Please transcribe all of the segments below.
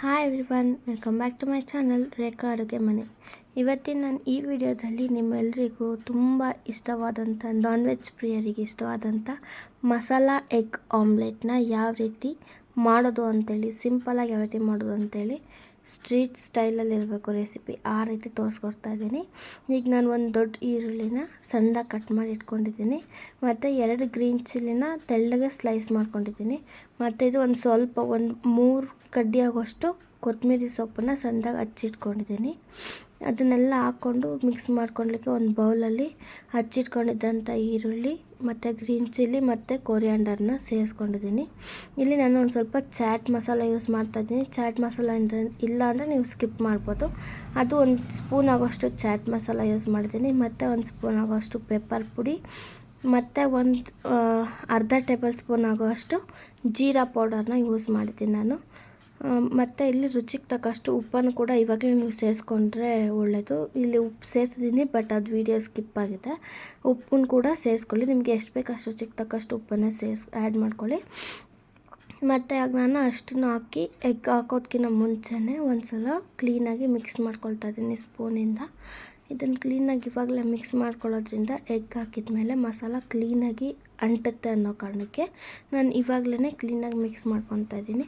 Hi everyone, welcome back to my channel Rekha ಅಡುಗೆ ಮನೆ. ಇವತ್ತಿನ ನಾನು ಈ ವಿಡಿಯೋದಲ್ಲಿ ನಿಮ್ಮೆಲ್ಲರಿಗೂ ತುಂಬ ಇಷ್ಟವಾದಂಥ ನಾನ್ ವೆಜ್ ಪ್ರಿಯರಿಗೆ ಇಷ್ಟವಾದಂಥ ಮಸಾಲ ಎಗ್ ಆಮ್ಲೆಟ್ನ ಯಾವ ರೀತಿ ಮಾಡೋದು ಅಂತೇಳಿ, ಸಿಂಪಲಾಗಿ ಯಾವ ರೀತಿ ಮಾಡೋದು ಅಂತೇಳಿ ಸ್ಟ್ರೀಟ್ ಸ್ಟೈಲಲ್ಲಿ ಇರಬೇಕು ರೆಸಿಪಿ, ಆ ರೀತಿ ತೋರಿಸ್ಕೊಡ್ತಾ ಇದ್ದೀನಿ. ಈಗ ನಾನು ಒಂದು ದೊಡ್ಡ ಈರುಳ್ಳಿನ ಸಣ್ಣದಾಗಿ ಕಟ್ ಮಾಡಿ ಇಟ್ಕೊಂಡಿದ್ದೀನಿ, ಮತ್ತು 2 ಗ್ರೀನ್ ಚಿಲ್ಲಿನ ತೆಳ್ಳಗೆ ಸ್ಲೈಸ್ ಮಾಡ್ಕೊಂಡಿದ್ದೀನಿ, ಮತ್ತು ಇದು ಒಂದು 3 ಕಡ್ಡಿ ಆಗೋಷ್ಟು ಕೊತ್ತಂಬರಿ ಸೊಪ್ಪನ್ನು ಸಣ್ಣದಾಗಿ ಹಚ್ಚಿಟ್ಕೊಂಡಿದ್ದೀನಿ. ಅದನ್ನೆಲ್ಲ ಹಾಕ್ಕೊಂಡು ಮಿಕ್ಸ್ ಮಾಡ್ಕೊಳ್ಲಿಕ್ಕೆ ಒಂದು ಬೌಲಲ್ಲಿ ಹಚ್ಚಿಟ್ಕೊಂಡಿದ್ದಂಥ ಈರುಳ್ಳಿ ಮತ್ತು ಗ್ರೀನ್ ಚಿಲ್ಲಿ ಮತ್ತು ಕೊರಿಯಾಂಡರ್ನ ಸೇರಿಸ್ಕೊಂಡಿದ್ದೀನಿ. ಇಲ್ಲಿ ನಾನು ಒಂದು ಸ್ವಲ್ಪ ಚಾಟ್ ಮಸಾಲ ಯೂಸ್ ಮಾಡ್ತಾಯಿದ್ದೀನಿ. ಚಾಟ್ ಮಸಾಲ ಇಲ್ಲ ಅಂದರೆ ನೀವು ಸ್ಕಿಪ್ ಮಾಡ್ಬೋದು. ಅದು ಒಂದು ಸ್ಪೂನ್ ಆಗೋಷ್ಟು ಚಾಟ್ ಮಸಾಲ ಯೂಸ್ ಮಾಡಿದ್ದೀನಿ, ಮತ್ತು ಒಂದು ಸ್ಪೂನ್ ಆಗೋಷ್ಟು ಪೆಪ್ಪರ್ ಪುಡಿ, ಮತ್ತು ಒಂದು ಅರ್ಧ ಟೇಬಲ್ ಸ್ಪೂನ್ ಆಗೋಷ್ಟು ಜೀರಾ ಪೌಡರ್ನ ಯೂಸ್ ಮಾಡಿದ್ದೀನಿ ನಾನು. ಮತ್ತು ಇಲ್ಲಿ ರುಚಿಗೆ ತಕ್ಕಷ್ಟು ಉಪ್ಪನ್ನು ಕೂಡ ಇವಾಗಲೇ ನೀವು ಸೇರಿಸ್ಕೊಂಡ್ರೆ ಒಳ್ಳೆಯದು. ಇಲ್ಲಿ ಉಪ್ಪು ಸೇರಿಸಿದ್ದೀನಿ, ಬಟ್ ಅದು ವೀಡಿಯೋ ಸ್ಕಿಪ್ ಆಗಿದೆ. ಉಪ್ಪನ್ನು ಕೂಡ ಸೇರಿಸ್ಕೊಳ್ಳಿ, ನಿಮಗೆ ಎಷ್ಟು ಬೇಕು ಅಷ್ಟು ರುಚಿಗೆ ತಕ್ಕಷ್ಟು ಉಪ್ಪನ್ನು ಆ್ಯಡ್ ಮಾಡ್ಕೊಳ್ಳಿ. ಮತ್ತು ಆಗ ನಾನು ಅಷ್ಟನ್ನು ಹಾಕಿ ಎಗ್ ಹಾಕೋದಕ್ಕಿಂತ ಮುಂಚೆನೇ ಒಂದು ಸಲ ಕ್ಲೀನಾಗಿ ಮಿಕ್ಸ್ ಮಾಡ್ಕೊಳ್ತಾ ಇದ್ದೀನಿ ಸ್ಪೂನಿಂದ. ಇದನ್ನು ಕ್ಲೀನಾಗಿ ಇವಾಗಲೇ ಮಿಕ್ಸ್ ಮಾಡ್ಕೊಳ್ಳೋದ್ರಿಂದ ಎಗ್ ಹಾಕಿದ ಮೇಲೆ ಮಸಾಲ ಕ್ಲೀನಾಗಿ ಅಂಟುತ್ತೆ ಅನ್ನೋ ಕಾರಣಕ್ಕೆ ನಾನು ಇವಾಗಲೇ ಕ್ಲೀನಾಗಿ ಮಿಕ್ಸ್ ಮಾಡ್ಕೊತಾ ಇದ್ದೀನಿ.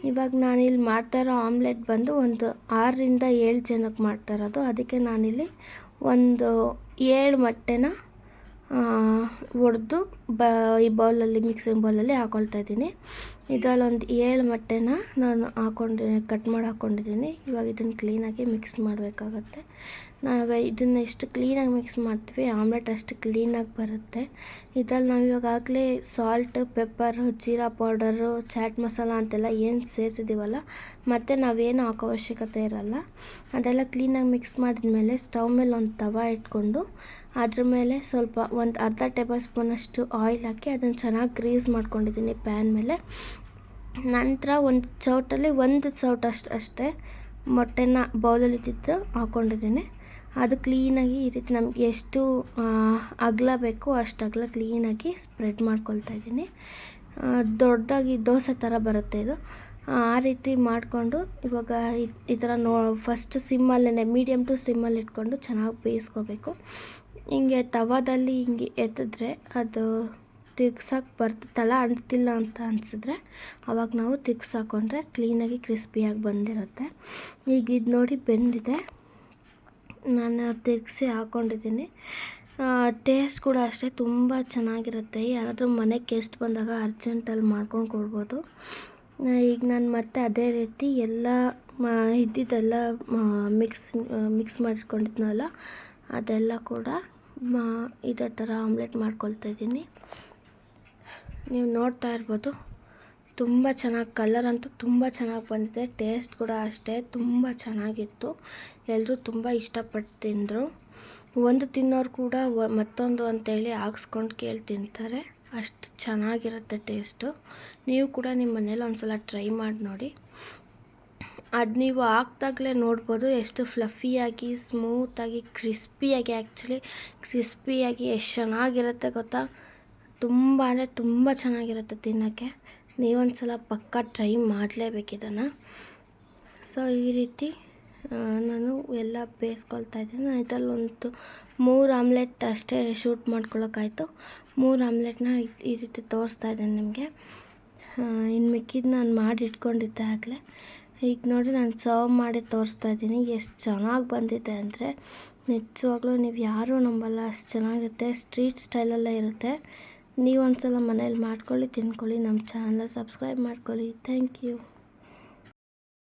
ಇವಾಗ ನಾನಿಲ್ಲಿ ಮಾಡ್ತಾ ಇರೋ ಆಮ್ಲೆಟ್ ಬಂದು ಒಂದು 6ರಿಂದ 7 ಜನಕ್ಕೆ ಮಾಡ್ತಾ ಇರೋದು. ಅದಕ್ಕೆ ನಾನಿಲ್ಲಿ ಒಂದು 7 ಮೊಟ್ಟೆನ ಒಡೆದು ಈ ಬೌಲಲ್ಲಿ, ಮಿಕ್ಸಿಂಗ್ ಬೌಲಲ್ಲಿ ಹಾಕ್ಕೊಳ್ತಾ ಇದ್ದೀನಿ. ಇದರಲ್ಲಿ ಒಂದು 7 ಮೊಟ್ಟೆನ ನಾನು ಕಟ್ ಮಾಡಿ ಹಾಕ್ಕೊಂಡಿದ್ದೀನಿ. ಇವಾಗ ಇದನ್ನು ಕ್ಲೀನಾಗಿ ಮಿಕ್ಸ್ ಮಾಡಬೇಕಾಗತ್ತೆ. ನಾವು ಇದನ್ನು ಎಷ್ಟು ಕ್ಲೀನಾಗಿ ಮಿಕ್ಸ್ ಮಾಡ್ತೀವಿ, ಆಮ್ಲೆಟ್ ಅಷ್ಟು ಕ್ಲೀನಾಗಿ ಬರುತ್ತೆ. ಇದರಲ್ಲಿ ನಾವು ಇವಾಗಲೇ ಸಾಲ್ಟ್, ಪೆಪ್ಪರು, ಜೀರಾ ಪೌಡರು, ಚಾಟ್ ಮಸಾಲ ಅಂತೆಲ್ಲ ಏನು ಸೇರಿಸಿದ್ದೀವಲ್ಲ, ಮತ್ತು ನಾವೇನು ಹಾಕೋ ಅವಶ್ಯಕತೆ ಇರಲ್ಲ. ಅದೆಲ್ಲ ಕ್ಲೀನಾಗಿ ಮಿಕ್ಸ್ ಮಾಡಿದ್ಮೇಲೆ ಸ್ಟವ್ ಮೇಲೆ ಒಂದು ತವ ಇಟ್ಕೊಂಡು ಅದ್ರ ಮೇಲೆ ಸ್ವಲ್ಪ ಒಂದು ಅರ್ಧ ಟೇಬಲ್ ಸ್ಪೂನಷ್ಟು ಆಯಿಲ್ ಹಾಕಿ ಅದನ್ನು ಚೆನ್ನಾಗಿ ಗ್ರೀಸ್ ಮಾಡ್ಕೊಂಡಿದ್ದೀನಿ ಪ್ಯಾನ್ ಮೇಲೆ. ನಂತರ ಒಂದು ಸೌಟಲ್ಲಿ 1 ಸೌಟಷ್ಟು ಅಷ್ಟೇ ಮೊಟ್ಟೆನ ಬೌಲಲ್ಲಿ ಇದ್ದಿದ್ದು ಹಾಕ್ಕೊಂಡಿದ್ದೀನಿ. ಅದು ಕ್ಲೀನಾಗಿ ಈ ರೀತಿ ನಮ್ಗೆ ಎಷ್ಟು ಅಗಲ ಬೇಕೋ ಅಷ್ಟು ಅಗಲ ಕ್ಲೀನಾಗಿ ಸ್ಪ್ರೆಡ್ ಮಾಡ್ಕೊಳ್ತಾ ಇದ್ದೀನಿ. ದೊಡ್ಡದಾಗಿ ದೋಸೆ ಥರ ಬರುತ್ತೆ ಇದು. ಆ ರೀತಿ ಮಾಡಿಕೊಂಡು ಇವಾಗ ಈ ಥರ ಫಸ್ಟ್ ಸಿಮ್ಮಲ್ಲೇ, ಮೀಡಿಯಮ್ ಟು ಸಿಮ್ಮಲ್ಲಿ ಇಟ್ಕೊಂಡು ಚೆನ್ನಾಗಿ ಬೇಯಿಸ್ಕೋಬೇಕು. ಹಿಂಗೆ ತವಾದಲ್ಲಿ ಹಿಂಗೆ ಎತ್ತಿದ್ರೆ ಅದು ತಿರ್ಗ್ಸೋಕೆ ತಳ ಅಂಟ್ತಿಲ್ಲ ಅಂತ ಅನಿಸಿದ್ರೆ ಆವಾಗ ನಾವು ತಿರ್ಗ್ಸಾಕೊಂಡ್ರೆ ಕ್ಲೀನಾಗಿ ಕ್ರಿಸ್ಪಿಯಾಗಿ ಬಂದಿರುತ್ತೆ. ಈಗ ಇದು ನೋಡಿ ಬೆಂದಿದೆ, ನಾನು ತಿರ್ಗಿಸಿ ಹಾಕ್ಕೊಂಡಿದ್ದೀನಿ. ಟೇಸ್ಟ್ ಕೂಡ ಅಷ್ಟೇ ತುಂಬ ಚೆನ್ನಾಗಿರುತ್ತೆ. ಯಾರಾದರೂ ಮನೆಗೆ ಗೆಸ್ಟ್ ಬಂದಾಗ ಅರ್ಜೆಂಟಲ್ಲಿ ಮಾಡ್ಕೊಂಡು ಕೊಡ್ಬೋದು. ಈಗ ನಾನು ಮತ್ತೆ ಅದೇ ರೀತಿ ಎಲ್ಲ ಇದ್ದಿದ್ದೆಲ್ಲ ಮಿಕ್ಸ್ ಮಾಡಿಟ್ಕೊಂಡಿದ್ನಲ್ಲ ಅದೆಲ್ಲ ಕೂಡ ಇದೇ ಥರ ಆಮ್ಲೆಟ್ ಮಾಡ್ಕೊಳ್ತಾ ಇದ್ದೀನಿ. ನೀವು ನೋಡ್ತಾ ಇರ್ಬೋದು, ತುಂಬ ಚೆನ್ನಾಗಿ, ಕಲರ್ ಅಂತೂ ತುಂಬ ಚೆನ್ನಾಗಿ ಬಂದಿದೆ. ಟೇಸ್ಟ್ ಕೂಡ ಅಷ್ಟೇ ತುಂಬ ಚೆನ್ನಾಗಿತ್ತು. ಎಲ್ಲರೂ ತುಂಬ ಇಷ್ಟಪಟ್ಟು ತಿಂದರು. ಒಂದು ತಿನ್ನೋರು ಕೂಡ ಮತ್ತೊಂದು ಅಂತೇಳಿ ಹಾಕ್ಸ್ಕೊಂಡು ಕೇಳಿ ತಿಂತಾರೆ, ಅಷ್ಟು ಚೆನ್ನಾಗಿರುತ್ತೆ ಟೇಸ್ಟು. ನೀವು ಕೂಡ ನಿಮ್ಮ ಮನೇಲಿ ಒಂದು ಸಲ ಟ್ರೈ ಮಾಡಿ ನೋಡಿ. ಅದು ನೀವು ಹಾಕ್ದಾಗಲೇ ನೋಡ್ಬೋದು ಎಷ್ಟು ಫ್ಲಫಿಯಾಗಿ, ಸ್ಮೂತಾಗಿ, ಕ್ರಿಸ್ಪಿಯಾಗಿ, ಆ್ಯಕ್ಚುಲಿ ಕ್ರಿಸ್ಪಿಯಾಗಿ ಎಷ್ಟು ಚೆನ್ನಾಗಿರುತ್ತೆ ಗೊತ್ತಾ. ತುಂಬ ಅಂದರೆ ತುಂಬ ಚೆನ್ನಾಗಿರುತ್ತೆ ತಿನ್ನೋಕ್ಕೆ. ನೀವೊಂದು ಸಲ ಪಕ್ಕ ಟ್ರೈ ಮಾಡಲೇಬೇಕಿದನ್ನು. ಸೊ ಈ ರೀತಿ ನಾನು ಎಲ್ಲ ಬೇಯಿಸ್ಕೊಳ್ತಾ ಇದ್ದೀನಿ. ಇದರಲ್ಲಿ ಒಂದು 3 ಆಮ್ಲೆಟ್ ಅಷ್ಟೇ ಶೂಟ್ ಮಾಡ್ಕೊಳ್ಳೋಕ್ಕಾಯ್ತು. 3 ಆಮ್ಲೆಟ್ನ ಈ ರೀತಿ ತೋರಿಸ್ತಾ ಇದ್ದೀನಿ ನಿಮಗೆ. ಇನ್ನು ಮಿಕ್ಕಿದ್ದು ನಾನು ಮಾಡಿ ಇಟ್ಕೊಂಡಿದ್ದೆ ಆಗಲೇ. ಈಗ ನೋಡಿ ನಾನು ಸರ್ವ್ ಮಾಡಿ ತೋರಿಸ್ತಾ ಇದ್ದೀನಿ. ಎಷ್ಟು ಚೆನ್ನಾಗಿ ಬಂದಿದೆ ಅಂದರೆ ನಿಜವಾಗ್ಲೂ ನೀವು ಯಾರೂ ನಂಬಲ್ಲ, ಅಷ್ಟು ಚೆನ್ನಾಗಿರುತ್ತೆ. ಸ್ಟ್ರೀಟ್ ಸ್ಟೈಲಲ್ಲೇ ಇರುತ್ತೆ. ನೀವೊಂದು ಸಲ ಮನೇಲಿ ಮಾಡ್ಕೊಳ್ಳಿ, ತಿನ್ಕೊಳ್ಳಿ. ನಮ್ಮ ಚಾನಲ್ನ ಸಬ್ಸ್ಕ್ರೈಬ್ ಮಾಡ್ಕೊಳ್ಳಿ. Thank you.